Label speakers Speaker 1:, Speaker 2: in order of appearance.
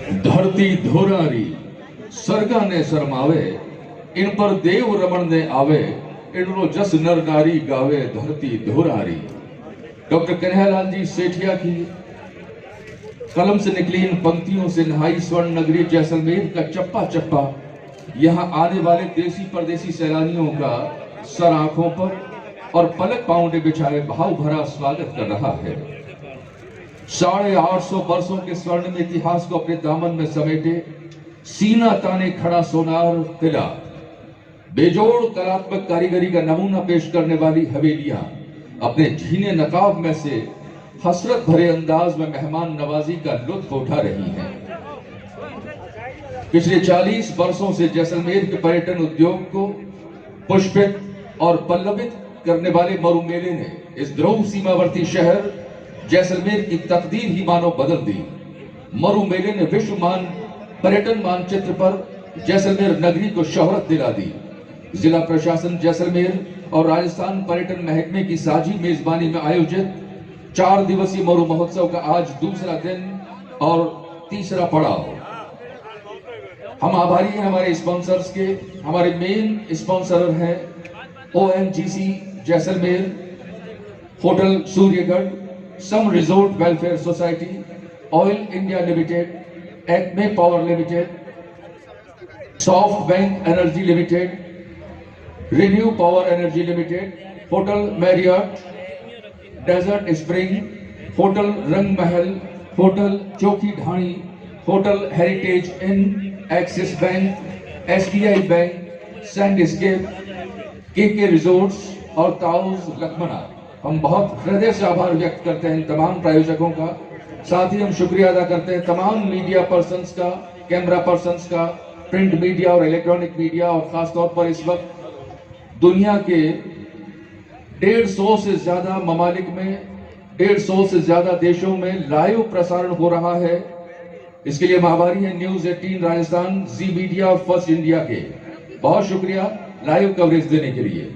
Speaker 1: धरती धोरारी सरगा ने शरमावे, इन पर देव रमण ने आवे, इनरो जस नर नारी गावे धरती धोरारी। डॉक्टर कन्हैयालाल जी सेठिया की कलम से निकली इन पंक्तियों से नहाई स्वर्ण नगरी जैसलमेर का चप्पा चप्पा यहाँ आने वाले देसी परदेसी सैलानियों का सर आंखों पर और पलक पांवटे बिछाए भाव भरा स्वागत कर रहा है। 850 वर्षों के स्वर्णिम इतिहास को अपने दामन में समेटे सीना ताने खड़ा सोनार किला, बेजोड़ कलात्मक कारीगरी का नमूना पेश करने वाली हवेलियां अपने झीने नकाब में से हसरत भरे अंदाज में मेहमान नवाजी का लुत्फ उठा रही हैं। पिछले 40 वर्षों से जैसलमेर के पर्यटन उद्योग को पुष्पित और पल्लवित करने वाले मरु मेले ने इस ध्रुव सीमावर्ती शहर जैसलमेर की तकदीर ही मानो बदल दी। मरु मेले ने विश्वमान पर्यटन मानचित्र पर जैसलमेर नगरी को शोहरत दिला दी। जिला प्रशासन जैसलमेर और राजस्थान पर्यटन महकमे की साझी मेजबानी में आयोजित 4 दिवसीय मरु महोत्सव का आज दूसरा दिन और तीसरा पड़ाव। हम आभारी हैं हमारे स्पॉन्सर्स के। हमारे मेन स्पॉन्सर हैं ONGC Jaisalmer, hotel Suryagarh, Sam resort welfare society, oil India limited, Acme power limited, soft bank energy limited, renew power energy limited, hotel Marriott, desert spring, hotel Rang Mahal, hotel Chowki Dhani, hotel heritage inn, Axis bank, SBI bank, Sandscape, KK resorts और ताउज लखमना। हम बहुत हृदय से आभार व्यक्त करते हैं इन तमाम प्रायोजकों का। साथ ही हम शुक्रिया अदा करते हैं तमाम मीडिया पर्सन्स का, कैमरा पर्सन्स का, प्रिंट मीडिया और इलेक्ट्रॉनिक मीडिया, और खासतौर पर इस वक्त दुनिया के 150 से ज्यादा ममालिक में, 150 से ज्यादा देशों में लाइव प्रसारण हो रहा है। इसके लिए हम आभारी हैं न्यूज 18 राजस्थान, जी मीडिया और फर्स्ट इंडिया के। बहुत शुक्रिया लाइव कवरेज देने के लिए।